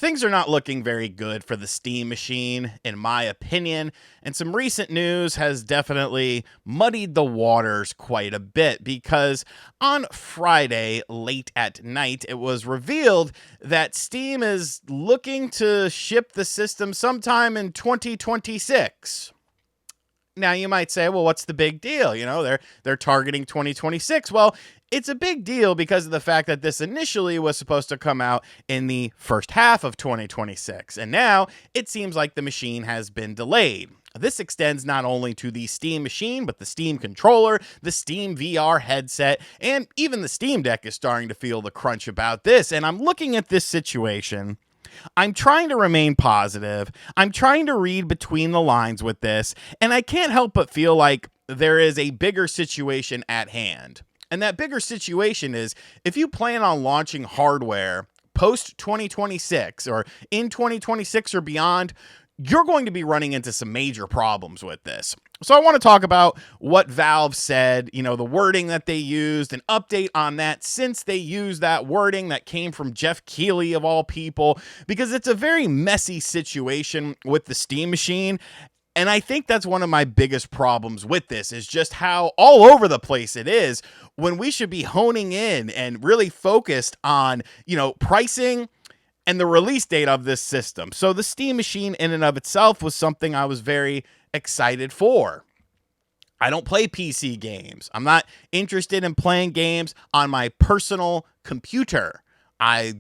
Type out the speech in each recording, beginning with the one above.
things are not looking very good for the Steam machine, in my opinion, and some recent news has definitely muddied the waters quite a bit because on Friday, late at night, it was revealed that Steam is looking to ship the system sometime in 2026. Now you might say, well, what's the big deal? You know, they're targeting 2026. Well, it's a big deal because of the fact that this initially was supposed to come out in the first half of 2026. And now it seems like the machine has been delayed. This extends not only to the Steam machine, but the Steam controller, the Steam VR headset, and even the Steam Deck is starting to feel the crunch about this. And I'm looking at this situation. I'm trying to remain positive. I'm trying to read between the lines with this, and I can't help but feel like there is a bigger situation at hand. And that bigger situation is if you plan on launching hardware post 2026 or in 2026 or beyond, you're going to be running into some major problems with this. So I want to talk about what Valve said, you know, the wording that they used, an update on that since they used that wording that came from Jeff Keighley of all people, because it's a very messy situation with the Steam machine. And I think that's one of my biggest problems with this is just how all over the place it is when we should be honing in and really focused on, you know, pricing and the release date of this system. So the Steam machine in and of itself was something I was very excited for. I don't play PC games. I'm not interested in playing games on my personal computer. I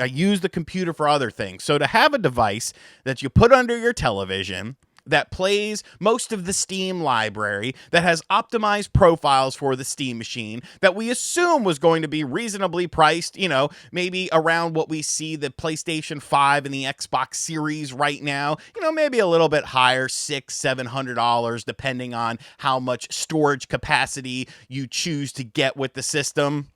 use the computer for other things. So to have a device that you put under your television that plays most of the Steam library, that has optimized profiles for the Steam machine, that we assume was going to be reasonably priced, you know, maybe around what we see the PlayStation 5 and the Xbox Series right now, you know, maybe a little bit higher, $600-700, depending on how much storage capacity you choose to get with the system.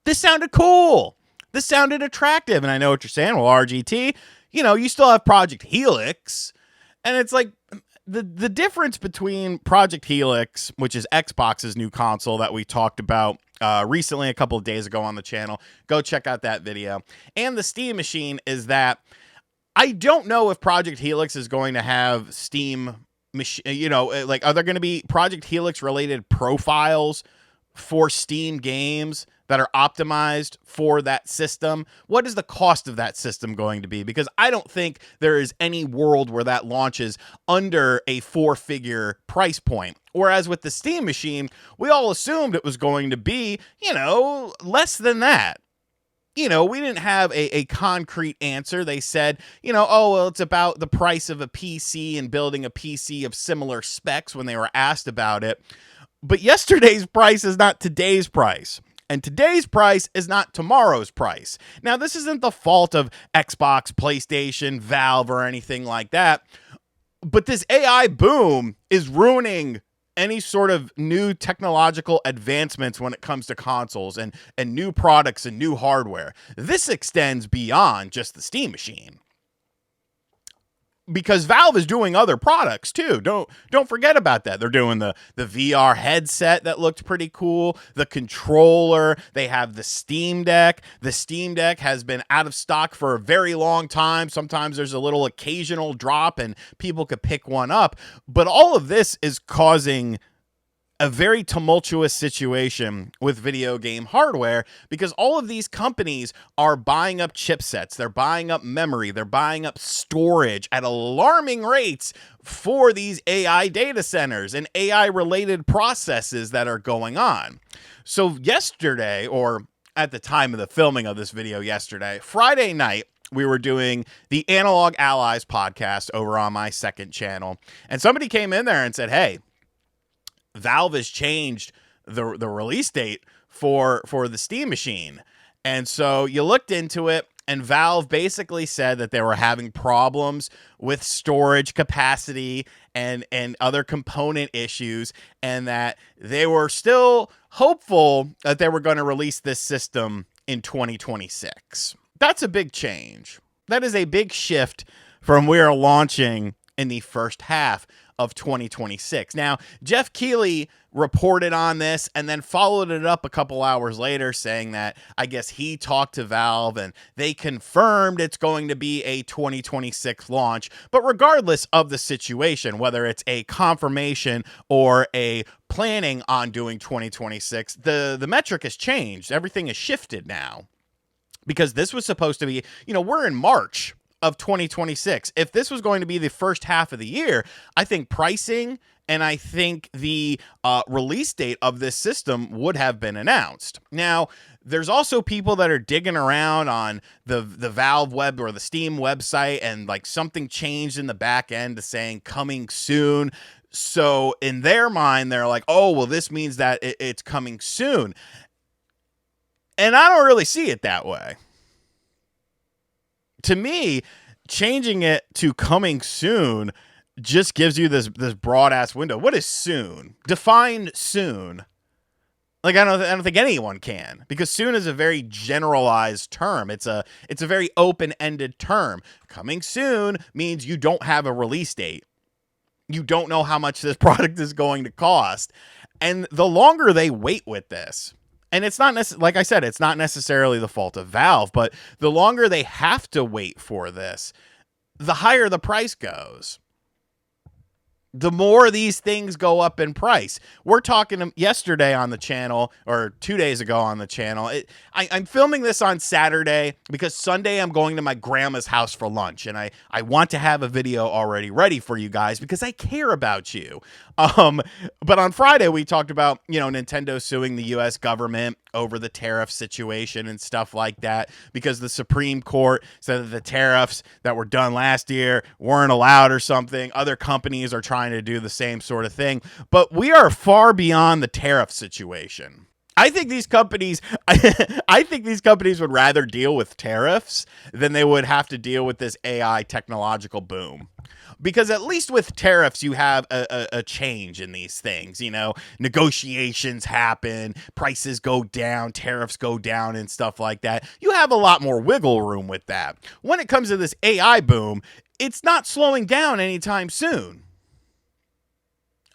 This sounded cool. This sounded attractive. And I know what you're saying. Well, RGT, you know, you still have Project Helix. And it's like the difference between Project Helix, which is Xbox's new console that we talked about recently, a couple of days ago on the channel. Go check out that video. And the Steam machine is that I don't know if Project Helix is going to have Steam machine, you know, like, are there going to be Project Helix related profiles for Steam games that are optimized for that system? What is the cost of that system going to be? Because I don't think there is any world where that launches under a 4-figure price point. Whereas with the Steam machine, we all assumed it was going to be, you know, less than that. You know, we didn't have a concrete answer. They said, you know, oh, well, it's about the price of a PC and building a PC of similar specs when they were asked about it. But yesterday's price is not today's price. And today's price is not tomorrow's price. Now, this isn't the fault of Xbox, PlayStation, Valve, or anything like that. But this AI boom is ruining any sort of new technological advancements when it comes to consoles and new products and new hardware. This extends beyond just the Steam machine, because Valve is doing other products too. Don't forget about that. They're doing the VR headset that looked pretty cool, the controller, they have the Steam Deck. The Steam Deck has been out of stock for a very long time. Sometimes there's a little occasional drop and people could pick one up. But all of this is causing a very tumultuous situation with video game hardware, because all of these companies are buying up chipsets, they're buying up memory, they're buying up storage at alarming rates for these AI data centers and AI related processes that are going on. So yesterday, or at the time of the filming of this video yesterday, Friday night, we were doing the Analog Allies podcast over on my second channel, and somebody came in there and said, hey, Valve has changed the release date for the Steam machine. And so you looked into it, and Valve basically said that they were having problems with storage capacity and other component issues, and that they were still hopeful that they were going to release this system in 2026. That's a big change. That is a big shift from where launching in the first half of 2026. Now, Jeff Keighley reported on this and then followed it up a couple hours later saying that I guess he talked to Valve and they confirmed it's going to be a 2026 launch. But regardless of the situation, whether it's a confirmation or a planning on doing 2026, the metric has changed. Everything has shifted now because this was supposed to be, we're in March of 2026. If this was going to be the first half of the year, I think pricing and I think the release date of this system would have been announced. Now, there's also people that are digging around on the Valve web or the Steam website, and like something changed in the back end to saying coming soon. So in their mind, they're like, oh, well, this means that it's coming soon. And I don't really see it that way. To me, changing it to coming soon just gives you this broad ass window. What is soon? Define soon. Like I don't think anyone can, because soon is a very generalized term. It's a very open-ended term. Coming soon means you don't have a release date. You don't know how much this product is going to cost. And the longer they wait with this, and it's not like I said, it's not necessarily the fault of Valve, but the longer they have to wait for this, the higher the price goes. The more these things go up in price. We're talking yesterday on the channel, or 2 days ago on the channel. I'm filming this on Saturday because Sunday I'm going to my grandma's house for lunch, and I want to have a video already ready for you guys because I care about you. But on Friday we talked about, Nintendo suing the US government over the tariff situation and stuff like that, because the Supreme Court said that the tariffs that were done last year weren't allowed or something. Other companies are trying to do the same sort of thing, but we are far beyond the tariff situation. I think these companies would rather deal with tariffs than they would have to deal with this AI technological boom. Because at least with tariffs, you have a change in these things. Negotiations happen, prices go down, tariffs go down, and stuff like that. You have a lot more wiggle room with that. When it comes to this AI boom, it's not slowing down anytime soon.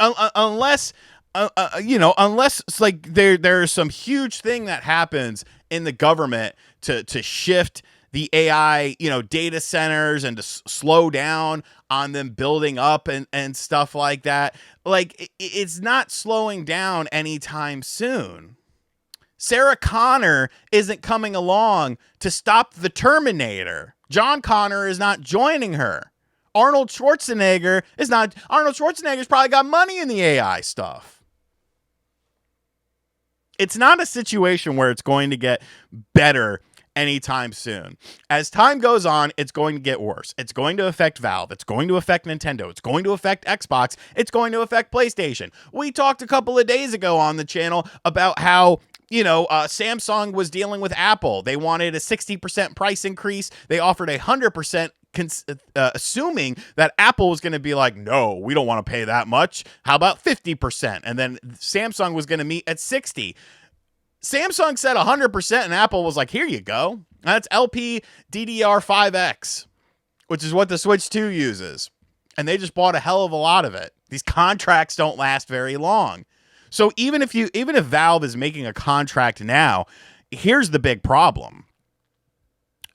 Unless it's like there's some huge thing that happens in the government to shift the AI, data centers and to slow down on them building up and stuff like that. Like, it's not slowing down anytime soon. Sarah Connor isn't coming along to stop the Terminator. John Connor is not joining her. Arnold Schwarzenegger's probably got money in the AI stuff. It's not a situation where it's going to get better anytime soon. As time goes on, it's going to get worse. It's going to affect Valve. It's going to affect Nintendo. It's going to affect Xbox. It's going to affect PlayStation. We talked a couple of days ago on the channel about how Samsung was dealing with Apple. They wanted a 60% price increase. They offered 100%, assuming that Apple was going to be like, no, we don't want to pay that much. How about 50%? And then Samsung was going to meet at 60%. Samsung said 100%, and Apple was like, here you go. That's LPDDR5X, which is what the Switch 2 uses. And they just bought a hell of a lot of it. These contracts don't last very long. So even if Valve is making a contract now, here's the big problem.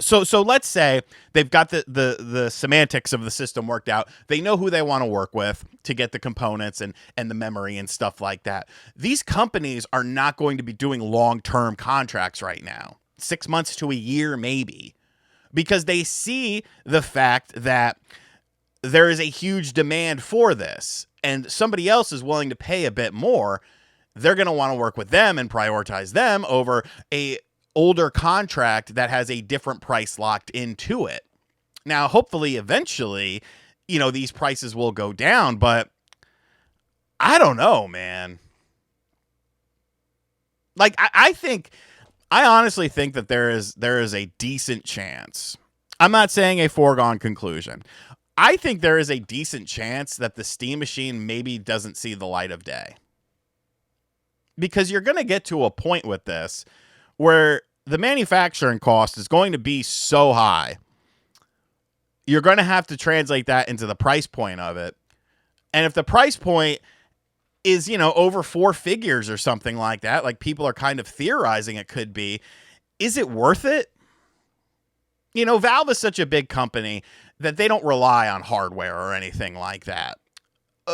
So let's say they've got the semantics of the system worked out. They know who they want to work with to get the components and the memory and stuff like that. These companies are not going to be doing long-term contracts right now. 6 months to a year, maybe. Because they see the fact that there is a huge demand for this and somebody else is willing to pay a bit more. They're going to want to work with them and prioritize them over a older contract that has a different price locked into it. Now, hopefully, eventually, these prices will go down, but I don't know, man. Like, I honestly think that there is a decent chance. I'm not saying a foregone conclusion. I think there is a decent chance that the Steam machine maybe doesn't see the light of day. Because you're going to get to a point with this where the manufacturing cost is going to be so high. You're going to have to translate that into the price point of it. And if the price point is, over four figures or something like that, like people are kind of theorizing it could be, is it worth it? Valve is such a big company that they don't rely on hardware or anything like that.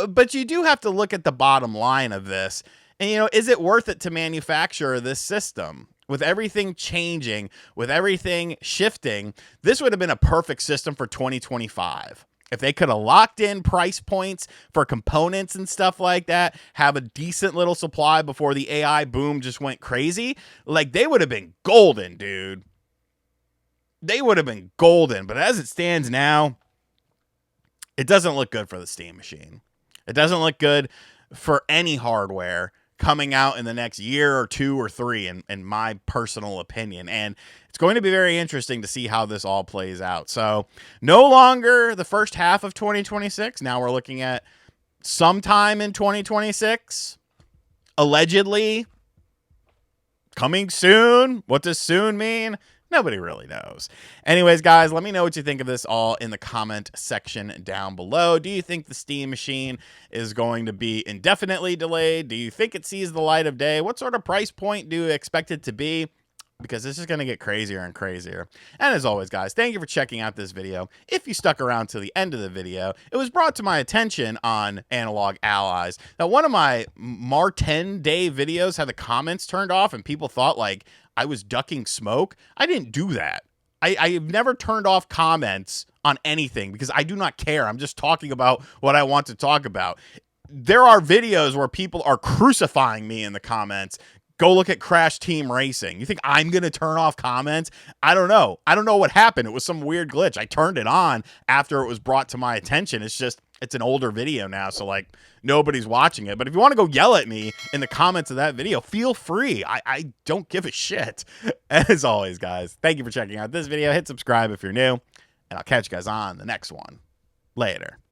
But you do have to look at the bottom line of this. And, is it worth it to manufacture this system? With everything changing, with everything shifting, this would have been a perfect system for 2025. If they could have locked in price points for components and stuff like that, have a decent little supply before the AI boom just went crazy, like they would have been golden, dude. They would have been golden. But as it stands now, it doesn't look good for the Steam machine. It doesn't look good for any hardware coming out in the next year or two or three, in my personal opinion. And it's going to be very interesting to see how this all plays out. So no longer the first half of 2026. Now we're looking at sometime in 2026, allegedly coming soon. What does soon mean? Nobody really knows. Anyways, guys, let me know what you think of this all in the comment section down below. Do you think the Steam machine is going to be indefinitely delayed? Do you think it sees the light of day? What sort of price point do you expect it to be? Because this is going to get crazier and crazier. And as always, guys, thank you for checking out this video. If you stuck around to the end of the video, it was brought to my attention on Analog Allies that one of my Mar10 Day videos had the comments turned off and people thought like I was ducking smoke. I didn't do that. I've never turned off comments on anything because I do not care. I'm just talking about what I want to talk about. There are videos where people are crucifying me in the comments. Go look at Crash Team Racing. You think I'm going to turn off comments? I don't know. I don't know what happened. It was some weird glitch. I turned it on after it was brought to my attention. It's an older video now, so like nobody's watching it. But if you want to go yell at me in the comments of that video, feel free. I don't give a shit. As always, guys, thank you for checking out this video. Hit subscribe if you're new, and I'll catch you guys on the next one. Later.